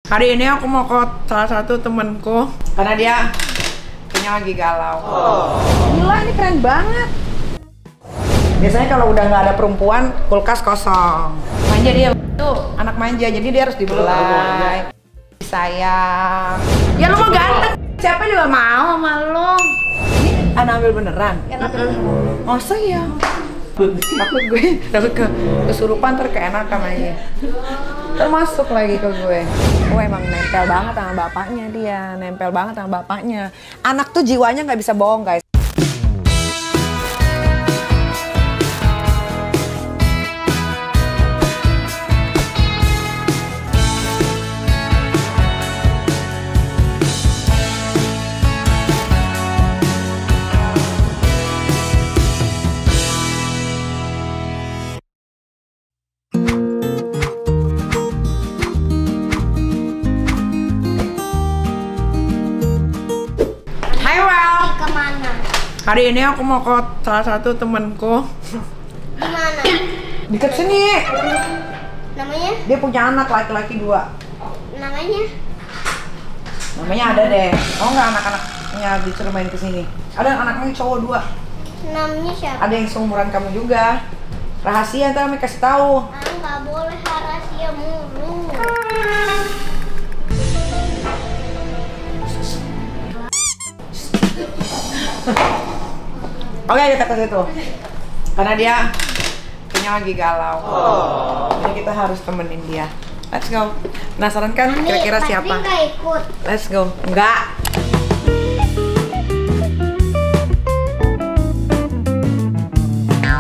Hari ini aku mau ke salah satu temenku karena dia kayaknya lagi galau. Gila, ini keren banget. Biasanya kalau udah nggak ada perempuan, kulkas kosong. Manja dia tuh, anak manja, jadi dia harus dibelai, disayang. Ya lu mah ganteng, siapa juga mau sama lu. Ini anak ambil beneran? Masa ya? Takut gue, takut kesurupan keenakan aja. Termasuk lagi ke gue. Oh emang nempel banget sama bapaknya dia, nempel banget sama bapaknya. Anak tuh jiwanya nggak bisa bohong guys. Hari ini aku mau ke salah satu temenku. Gimana? Deket sini. Namanya? Dia punya anak laki-laki 2. Namanya? Namanya ada deh. Oh enggak, anak-anaknya disuruh main kesini. Ada anaknya cowok 2. Namanya siapa? Ada yang seumuran kamu juga. Rahasia ntar kami kasih tahu. Nggak boleh rahasia mulu. Oke, kita ke situ. Karena dia kayaknya lagi galau. Jadi kita harus temenin dia. Let's go. Penasaran kan kira-kira siapa? Pasti nggak ikut. Let's go. Enggak.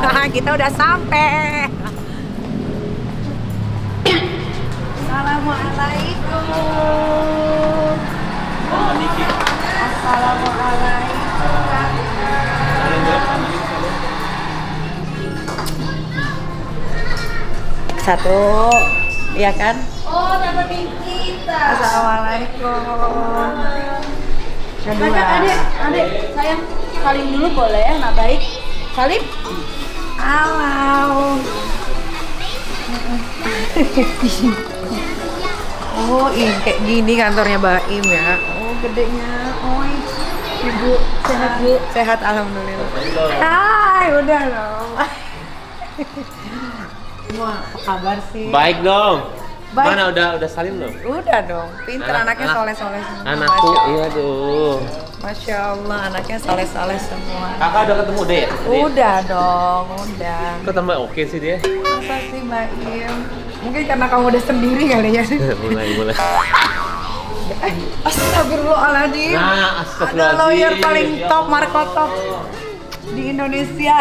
Nah, kita udah sampai. Assalamualaikum. Assalamualaikum. Satu, iya kan? Oh, dapat kita. Assalamualaikum. Kedua. Adik, sayang salim dulu boleh ya, nak baik. Salim. Halo. Oh, ini kayak gini kantornya Baim ya. Oh, gedenya. Oh, Ibu sehat Bu? Sehat alhamdulillah. Hai, udah dong. Wah, apa kabar sih? Baik dong. Baik. Mana udah salim belum? Udah dong. Pinter anaknya soleh-soleh semua. Anakku Masya iya Allah. tuh. Masya Allah, anaknya soleh-soleh semua. Kakak udah ketemu deh ya? Udah dong, udah. Kok tambah oke sih dia? Masa sih Mbak Im? Mungkin karena kamu udah sendiri kali ya. mulai. Astagfirullahaladzim. Nah, Ada lawyer paling top, Marco top di Indonesia.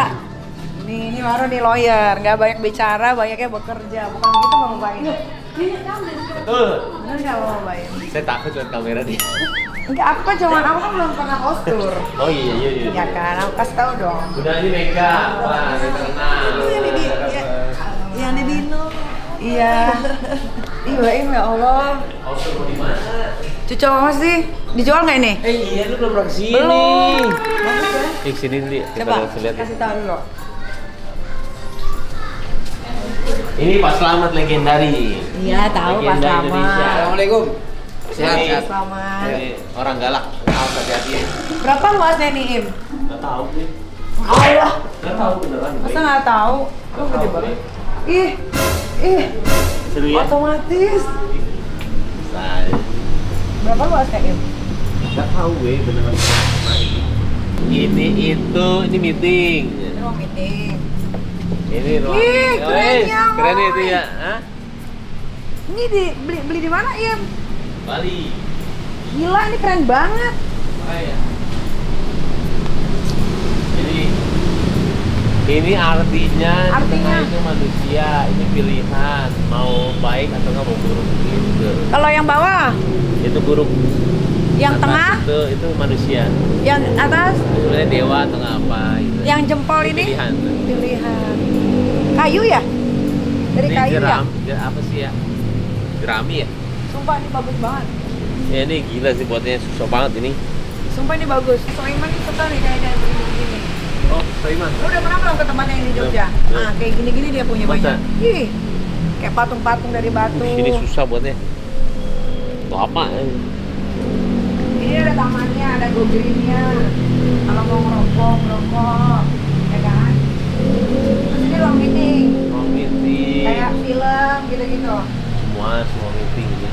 Ini baru nih lawyer, nggak banyak bicara, banyaknya bekerja. Bukan gitu Mbak Baim? Betul. Bener nggak Mbak Baim? Saya takut lihat kamera dia. Enggak, aku kan belum pernah postur. Oh iya. Iya kan, aku kasih tahu dong. Udah ini Mega, wah ini terkenal. Yang di Dino. Iya. Ih, Baim ya Allah. Postur mau di mana? Cucu apa sih? Dijual nggak ini? Iya, lu belum pernah kesini. Belum. Bagus ya? Sini dulu, kita Coba, lihat. kasih tahu dulu. Ini Pak Slamet legendari. Iya, tahu Pak Legenda Slamet. Indonesia. Assalamualaikum. Sehat. Selamat. Ini orang galak. Harus hati-hati. Berapa luasnya nih, Im? Nggak tahu sih. Allah. Nggak tahu beneran. Masa nggak tahu? Lu gede banget. Ih. Seru ya? Otomatis. Saya Berapa luasnya, Im? nggak tahu gue beneran. Ini meeting. Ini mau meeting. Ini ruang. Ih, kerennya, Keren Moy. itu ya? Hah? Ini beli di mana, Im? Bali. Gila, ini keren banget. Ya. Jadi ini artinya itu manusia, ini pilihan mau baik atau nggak mau buruk gitu. Kalau yang bawah, Itu buruk. yang Atas tengah, itu manusia. yang atas, Sebenarnya dewa atau nggak apa gitu. yang jempol ini Pilihan. pilihan. Kayu ya? Dari Ini kayu ya? apa sih ya? Jerami ya? Sumpah ini bagus banget. Ya ini gila sih buatnya, susah banget ini. Sumpah ini bagus. Soiman ini suka nih kayak begini. Oh, Soiman. Lu udah pernah belum ke tempatnya yang di Jogja? Belum. Nah, kayak gini-gini dia punya Masa? banyak. Ih, kayak patung-patung dari batu. Ini susah buatnya. apa? Ini ada tamannya, ada go green-nya. Kalau mau ngerokok, ya kan? Terus ini long meeting. Long meeting. Kayak film gitu-gitu. Semua meeting ini.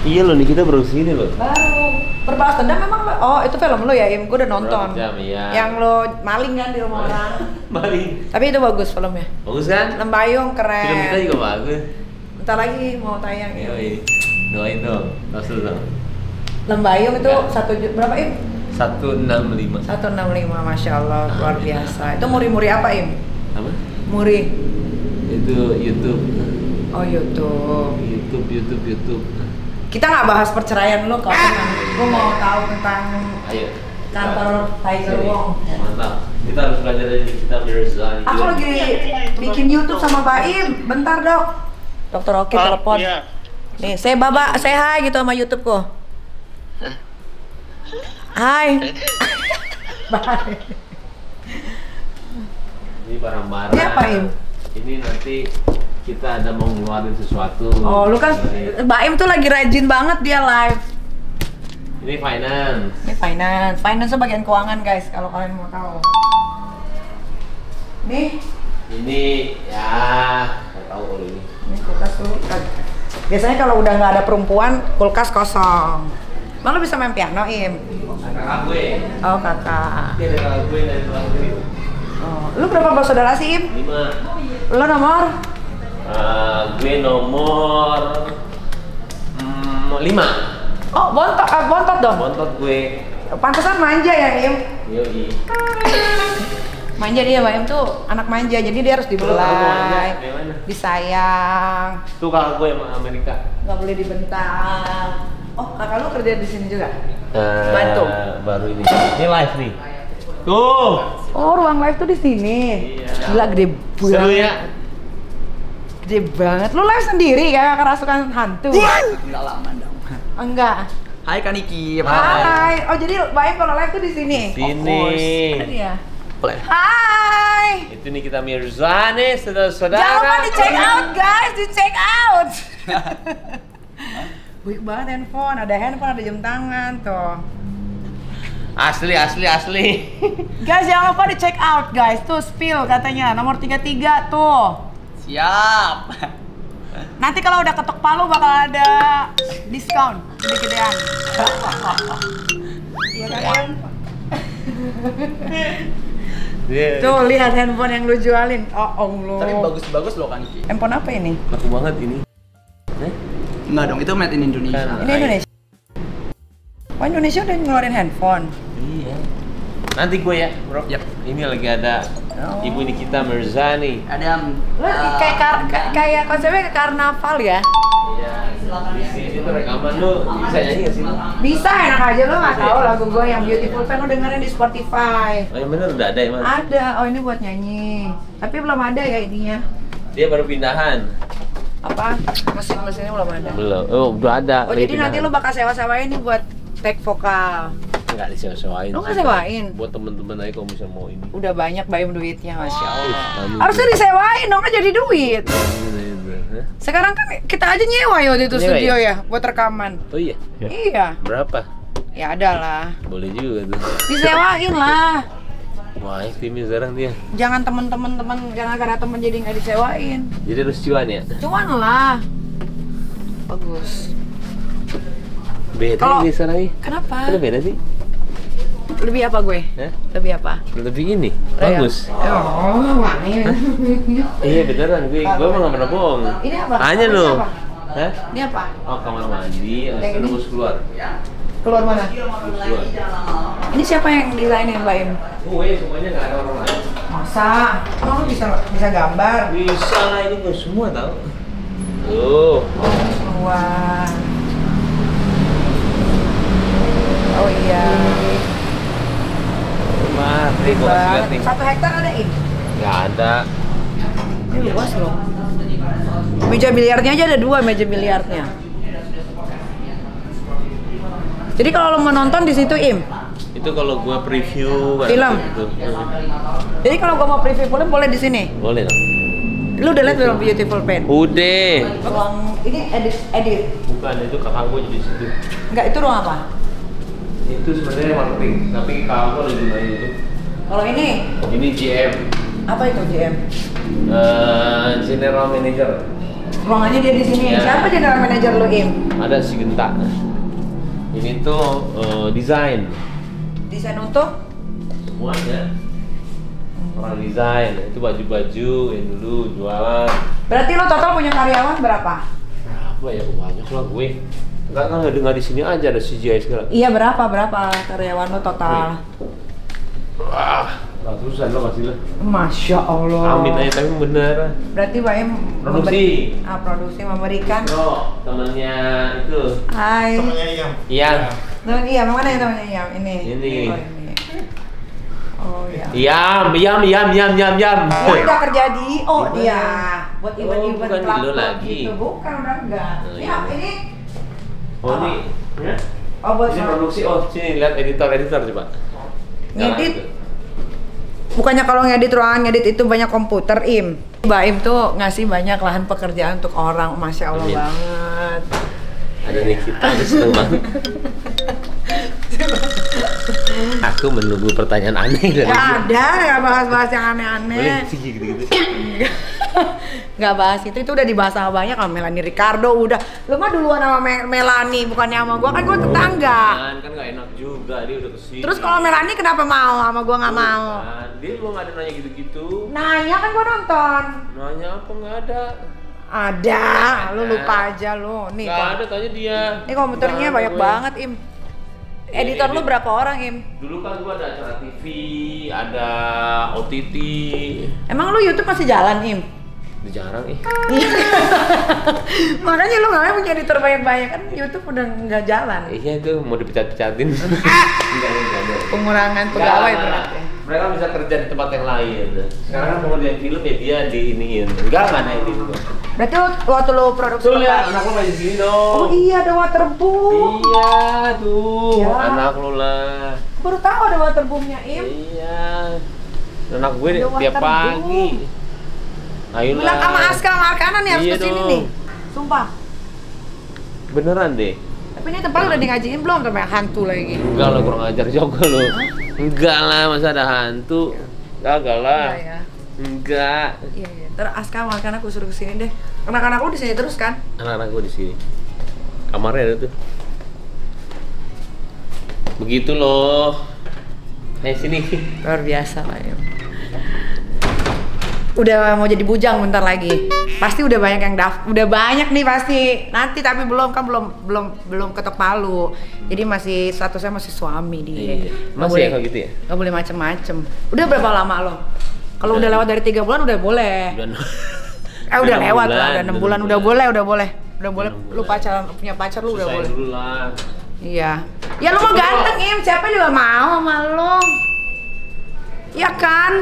Iya loh nih, kita baru sini loh. Baru. Berbalas dendam memang. Oh, itu film lo ya, Im? Gue udah nonton. Jam, iya. Yang lo maling kan di rumah orang. Maling. Tapi itu bagus filmnya. Bagus kan? Lembayung keren. Film kita juga bagus. Bentar lagi mau tayang ya. Yoi. Doain dong. Rasul dong. Lembayung itu Ya. 1 juta berapa, Im? 165. 165, Masya Allah, luar biasa. Itu muri-muri apa, Im? Apa? Muri. Itu YouTube. Oh, YouTube. YouTube. Kita nggak bahas perceraian lo kalau gue mau tahu tentang Ayo. kantor Tiger Sini. Wong. Mantap. Kita harus belajar dari kita Mirza. Aku lagi bikin YouTube sama Baim. Bentar, Dok. Dokter Oki telepon. Iya. Nih, saya hi gitu sama YouTubeku. Hai. Bye. Ini barang-barang. Ini apa, Im? Ini nanti kita ada mau ngeluarin sesuatu. Oh, lu kan Baim tuh lagi rajin banget dia live. Ini finance. Ini finance. Finance itu bagian keuangan, guys, kalau kalian mau tahu. Nih, Ini ya, nggak tahu kalau ini. ini kulkas tuh. Biasanya kalau udah nggak ada perempuan, kulkas kosong. Emang lu bisa main piano, Im? Kakak gue. Oh, kakak. Ini ada kakak gue dari luar negeri. Oh, lu berapa bersaudara sih, Im? 5. Lu nomor? Gue nomor 5. Oh, bontot dong. Bontot gue. Pantesan manja ya, Im? Yoi. Manja dia, Baim tuh anak manja, jadi dia harus dibelai, Gimana? disayang, Tuh kakak gue sama Amerika. nggak boleh dibentak. Oh, kakak lu kerja di sini juga? Bantu. Baru ini. Ini live nih. Tuh. Oh, ruang live tuh di sini. Iya. Gila, gede banget. Seru ya. Gede banget. Lu live sendiri kayak kerasukan hantu? Enggak lama dong. Enggak. Hai Kaniki, Hai. Oh, jadi Baim kalau live tuh di sini? Sini. Ada dia. Boleh. Hai. Itu nih kita Mirza nih, saudara-saudara. Jangan lupa di check out, guys, di check out. Baik banget handphone, ada jam tangan tuh. Asli. Guys, jangan lupa di check out, guys. Tuh spill katanya nomor 33 tuh. Siap. Nanti kalau udah ketok palu bakal ada diskon gede-gedean. Iya kan? Tuh lihat handphone yang lu jualin. Oh, Allah. Tapi bagus-bagus loh Kaniki. Handphone apa ini? Laku banget ini. Enggak dong, itu made in Indonesia. Kan. Ini Indonesia. Oh, Indonesia udah ngeluarin handphone. Iya. Nanti gue ya, bro. Yap. Ini lagi ada Ibu Nikita Mirza nih. Ada Lu kayak konsepnya karnaval ya? Iya. Di sini tuh rekaman lu bisa nyanyi nggak sih? Bisa, enak aja lo nggak tahu lagu gue yang Beautiful Pen, lo dengerin di Spotify. Oh, yang bener udah ada ya, Mas? Ada, oh ini buat nyanyi. Tapi belum ada ya ininya. Dia baru pindahan. Apa? Mesin-mesinnya belum ada. Belum. Oh, udah ada. Oh, jadi nanti lo bakal sewa-sewain nih buat take vokal. nggak disewa-sewain. Lo nggak sewain? Buat temen-temen aja kalau bisa mau ini. Udah banyak Baim duitnya, Masya Allah. Amin. Harusnya disewain dong, kan jadi duit. Hah? Sekarang kan kita aja nyewa ya waktu itu Nyewa studio ya? ya, buat rekaman. Oh iya. Iya, Berapa? ya ada lah. Boleh juga tuh. Disewain lah. Wah, timnya sekarang dia. Jangan temen-temen, jangan karena temen jadi nggak disewain. Jadi harus cuan ya? Cuan lah. Bagus. Beda Kalau- ini sekarang nih. Kenapa? Kenapa beda sih? Lebih apa gue? Hah? Lebih apa? Lebih ini. Bagus. Oh, wangi. Iya beneran, gue mah nggak pernah bohong. Ini apa? Tanya Ini lu. apa? Hah? Ini apa? Oh, kamar mandi, Yang harus ini? terus keluar. Keluar mana? Keluar. Ini siapa yang desainin, Mbak Im? Gue semuanya nggak ada orang lain. Masa? Oh, lu bisa gambar? Bisa lah, ini gue semua tau. Tuh. Wah. Oh iya. Mati gue kasih lihat nih. 1 hektar ada Im? Nggak ada. Ini luas loh. Meja biliarnya aja ada 2 meja biliarnya. Jadi kalau lo mau nonton di situ Im. Itu kalau gue preview Film? Gitu. Jadi kalau gua mau preview film boleh di sini. Boleh dong. Lu udah lihat film Beautiful Pen? Udah. Ruang ini edit. Bukan, itu kakak gue jadi situ. Enggak, itu ruang apa? Itu sebenarnya marketing, tapi kakak gue lagi main itu. Kalau ini GM. apa itu GM? General Manager. Ruangannya dia di sini. Ya. Siapa general manager lo, Im? Ada si Genta. Ini tuh desain. Desain untuk? Semuanya. Orang desain, itu baju-baju yang dulu jualan. Berarti lo total punya karyawan berapa? Berapa ya? Banyak lah gue. Enggak di sini aja ada CGI sekarang. Iya, berapa karyawan lo total? Wah, ratusan lo masih lah. Masya Allah. Amin aja, tapi bener. Berarti Baim Produksi. Produksi memberikan. Bro, temennya itu. Hai. Temennya Iyam. Iya. Temen Iyam, mana ya temennya Iyam? Ini. Ini. Oh iya. Yam. Dia udah kerja di, dia buat Oh, event-event bukan di lo platform lagi. gitu. Bukan, udah enggak. Oh, Ya, iya. ini. Oh ini. Ya? Oh, buat Ini produksi. Oh, sini lihat editor coba. ngedit. Nah, Bukannya kalau ngedit ruangan ngedit itu banyak komputer, Im. Mbak Im tuh ngasih banyak lahan pekerjaan untuk orang, Masya Allah Amin. banget. ada nih kita, seneng banget. Aku menunggu pertanyaan aneh dari Gak dia. ada, gak bahas-bahas yang Boleh aneh-aneh. sih gitu-gitu. Gak bahas itu udah dibahas sama banyak sama Melanie Ricardo udah. Lu mah duluan sama Melanie bukannya sama gua, kan gua tetangga. Kan gak enak juga, dia udah kesini. Terus kalau Melanie kenapa mau sama gua nggak mau? Kan, dia belum ada nanya gitu-gitu. Nanya kan gua nonton. Nanya apa nggak ada? Ada, lu lupa aja lu. Nih, Nggak ada, tanya dia. Ini komputernya Nggak ada banyak gue. banget, Im. Editor lu berapa orang, Im? Dulu kan gua ada acara TV, ada OTT. Emang lu YouTube masih jalan, Im? Udah jarang Makanya lu nggak punya editor banyak-banyak, kan YouTube udah nggak jalan. Iya itu mau dipecat-pecatin. Enggak ada. Pengurangan pegawai Nggak. berarti. Mereka bisa kerja di tempat yang lain. Sekarang kan mau ngerjain film ya dia diiniin. Enggak ada yang gitu. Berarti waktu lu produksi Tuh lihat apa? anak lo main di sini dong. Oh iya, ada waterboom. Iya tuh Ya. anak lo lah. Baru tahu ada waterboomnya, Im. Iya. Anak gue Ada tiap waterboom. pagi. Ayolah. Bilang sama Aska sama Arkana nih harus Iya kesini dong. nih. Sumpah. Beneran deh. Tapi ini tempat udah digajiin belum sampai hantu lagi? Enggak lah, kurang ajar juga lo. Enggak lah, masa ada hantu. Enggak lah. Iya ya. Enggak. Iya iya. Terus Aska sama Arkana aku suruh kesini deh. Anak-anak lu di sini terus kan? Anak-anak gue di sini. Kamarnya ada tuh. Begitu loh. Sini. Luar biasa lah ya. Udah mau jadi bujang bentar lagi. Pasti udah banyak yang udah banyak nih pasti. Nanti tapi belum ketok palu. Jadi masih statusnya masih suami dia. Iya. Nggak Masih boleh, ya kalau gitu ya? Gak boleh macem-macem. Udah berapa lama lo? Kalau udah lewat dari 3 bulan udah boleh. Udah enam lewat bulan, lah, udah 6 udah bulan, enam udah bulan. boleh. Lu pacaran punya pacar lu udah Susahin boleh. dulu lah. Iya. Ya lu mau ganteng, Im. Siapa juga mau sama lu. Iya kan?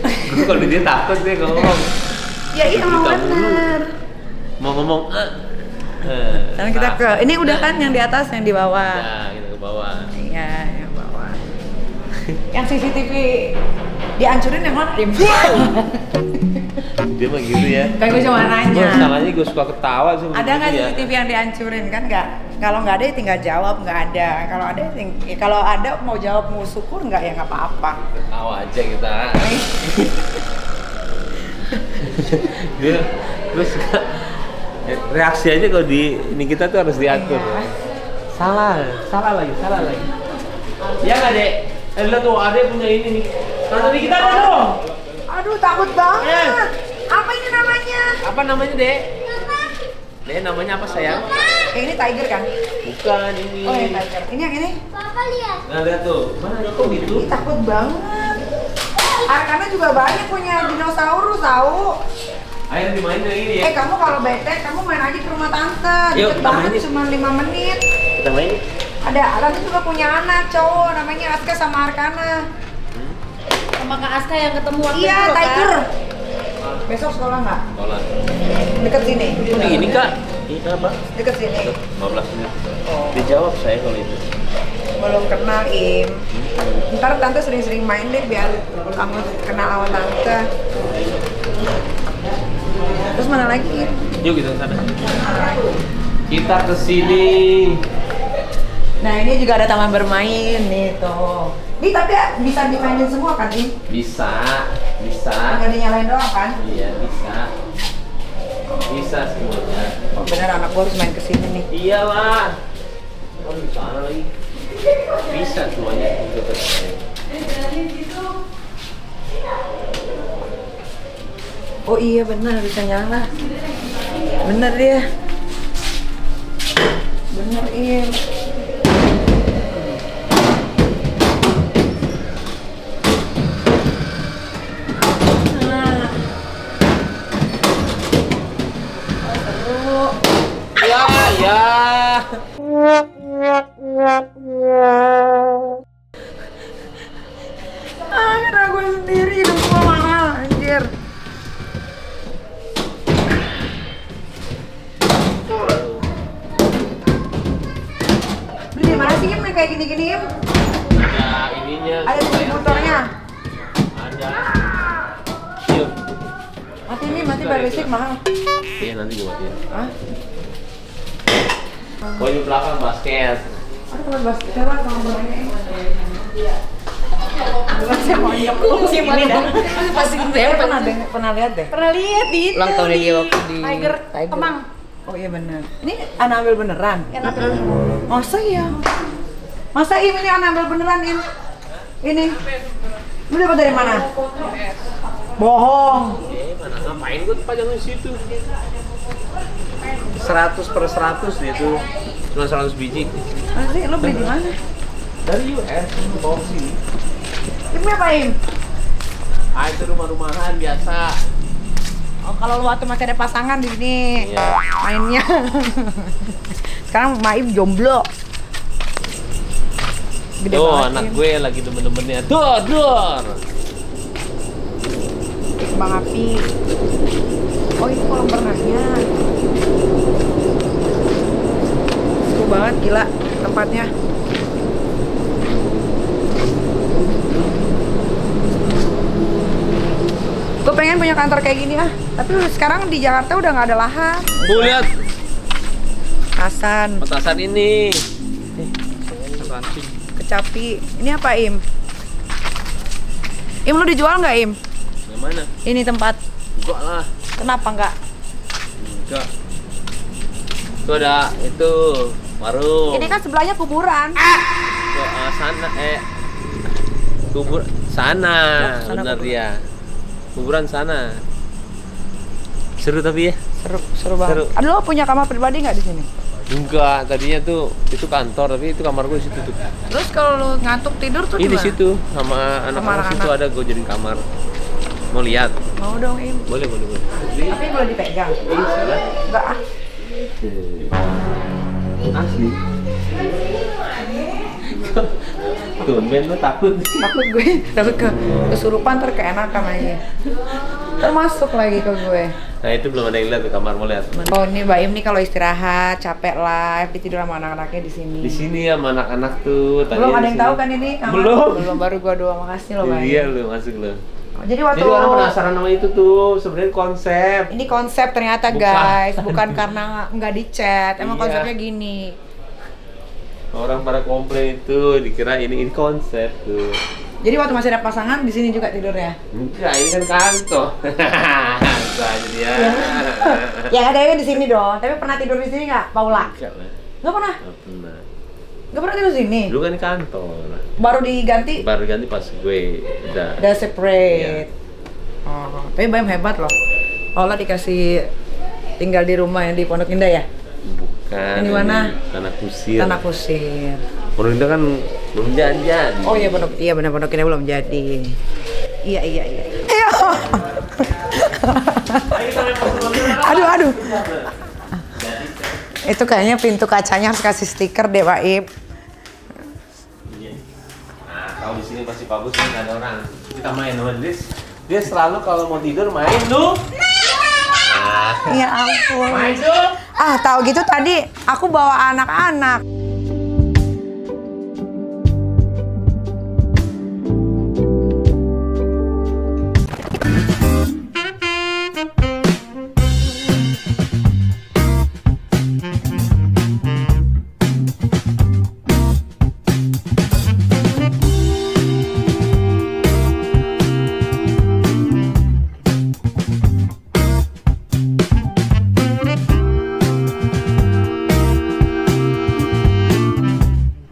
Gue kalau dia takut deh kalau ngomong. Ya iya Kita bener. Mau ngomong Sekarang kita ke, ini udah kan yang di atas, yang di bawah. Ya, kita ke bawah. Iya, yang bawah. Yang CCTV dihancurin yang mana? Dia mah gitu ya. Kan gue cuma nanya. Masalahnya gue suka ketawa sih. Ada nggak begitu ya. CCTV yang dihancurin kan nggak? Kalau nggak ada ya tinggal jawab nggak ada. Kalau ada, kalau ada mau jawab mau syukur nggak ya nggak apa-apa. Ketawa aja kita. Dia terus reaksi aja kalau di ini kita tuh harus diatur. Iya. Salah lagi. Ya nggak dek? Lihat tuh ada punya ini nih. Nah tadi kita ada dong. Aduh takut banget. Apa ini namanya? Apa namanya dek? Dek namanya apa sayang? Ini tiger kan? Bukan ini. Oh ini tiger. Ini yang ini? Nah lihat tuh. Mana kok gitu? Ih, takut banget. Arkana juga banyak punya dinosaurus tahu. Ayo dimainin yang ini ya. Kamu kalau bete, kamu main aja ke rumah tante. Yuk, Deket kita banget mainin. cuma 5 menit. Kita main. Ada, tante juga punya anak cowok namanya Aska sama Arkana. Sama Kak Aska yang ketemu waktu Iya, itu loh, tiger. Kak. Besok sekolah nggak? Tolak. Deket sini. Ini gini kak. Ini apa? Deket sini. 15 menit. Oh. Dijawab saya kalau itu. Belum kenal Im. Ntar tante sering-sering main deh biar kamu kenal sama tante. Terus mana lagi? Yuk kita ke sana. Kita ke sini. Nah ini juga ada taman bermain nih tuh. Ini tapi ya, bisa dimainin semua kan ini? Bisa. Tinggal dinyalain doang kan? Iya bisa. Bisa semuanya. Oh bener anak gua harus main kesini nih. Iyalah. Oh di sana lagi. Bisa semuanya. Oh iya bener bisa nyala. Bener dia. Bener iya. Ya. Akhirnya gue sendiri hidup gue mahal anjir. Beli di mana sih Im kayak gini-gini Im? Ada ininya. Ada distributornya. Ada. Yuk. Mati ini mati bayar listrik mahal. Iya nanti gue matiin. Hah? Oh di belakang basket. Ada tempat basket lah sama bolanya. Iya. Saya mau nyemplung sih ini dah. Pasti Saya pernah lihat deh. Pernah lihat di itu. Ulang tahunnya dia waktu di Tiger Kemang. Oh iya benar. Ini anak ambil beneran. Yang ambil Masa iya? Masa Im ini anak ambil beneran Im? Ini. Lu dapat dari mana? Bohong. Mana ngapain gue pajang di situ? 100/100 dia tuh. Cuma 100 biji. Masa lu beli di mana? Dari US, bawa ke sini. Ini apa Im? Ah itu rumah-rumahan biasa. Oh kalau lu waktu masih ada pasangan di sini Iya. mainnya. Sekarang Maim jomblo. Gede Tuh banget, anak Im. gue lagi demen-demennya. Dor. Bang Api. Oh ini kolam renangnya. Seru banget gila tempatnya. Gue pengen punya kantor kayak gini ah. Tapi sekarang di Jakarta udah nggak ada lahan. Gue lihat Hasan, petasan ini. kecapi. Ini apa Im? Im lu dijual nggak Im? Yang mana? Ini tempat. Enggak lah. Kenapa nggak? Enggak. Itu ada itu warung. Ini kan sebelahnya kuburan. Tuh, sana kubur sana, Sana benar kuburan. dia. Kuburan sana. Seru tapi ya? Seru banget. Seru. Ada lo punya kamar pribadi nggak di sini? Enggak, tadinya tuh itu kantor tapi itu kamar gue di situ tuh. Terus kalau lu ngantuk tidur tuh Ini di gimana? situ sama anak-anak situ ada gue jadiin kamar. Mau lihat? Mau dong Im. Boleh. Tapi boleh dipegang. Bisa. Enggak ah. Asli. Tumben lu takut. Takut kesurupan terkeenakan aja. Termasuk lagi ke gue. Nah itu belum ada yang lihat tuh kamar, mau lihat. Oh ini Mbak Im nih kalau istirahat capek live tidur sama anak-anaknya di sini. Di sini ya sama anak-anak tuh. Belum tadinya ada di yang sini. tahu kan ini kamar? Belum. Baru gua doang. Makasih loh Mbak Im. Iya lu masuk lu. Jadi waktu Jadi orang penasaran sama itu tuh, sebenarnya konsep. ini konsep ternyata Bukan. guys, bukan karena nggak dicat. Emang Iya. konsepnya gini. Orang pada komplain itu dikira ini konsep tuh. Jadi waktu masih ada pasangan di sini juga tidurnya. Enggak, ini kan kantor. Bisa aja dia. Yang ada di sini dong. Tapi pernah tidur di sini nggak, Paula? Enggak lah. Nggak pernah. Nggak pernah. Nggak pernah tidur di sini. Dulu kan di kantor. Baru diganti. Baru ganti pas gue udah. Udah separate. Iya. Oh, tapi Bayam hebat loh. Paula dikasih tinggal di rumah yang di Pondok Indah ya? Bukan. Yang di mana? Tanah Kusir. Tanah Kusir. Pondok Indah kan belum jadi. Oh iya benar Pondok Indah belum jadi. Iya. Ayo. aduh. Itu kayaknya pintu kacanya harus kasih stiker deh, Pak Ib. Nah, kalau di sini masih bagus kan nggak ada orang. Kita main sama dia selalu kalau mau tidur main tuh. Ya ampun. Main tuh. Ah, tahu gitu tadi aku bawa anak-anak.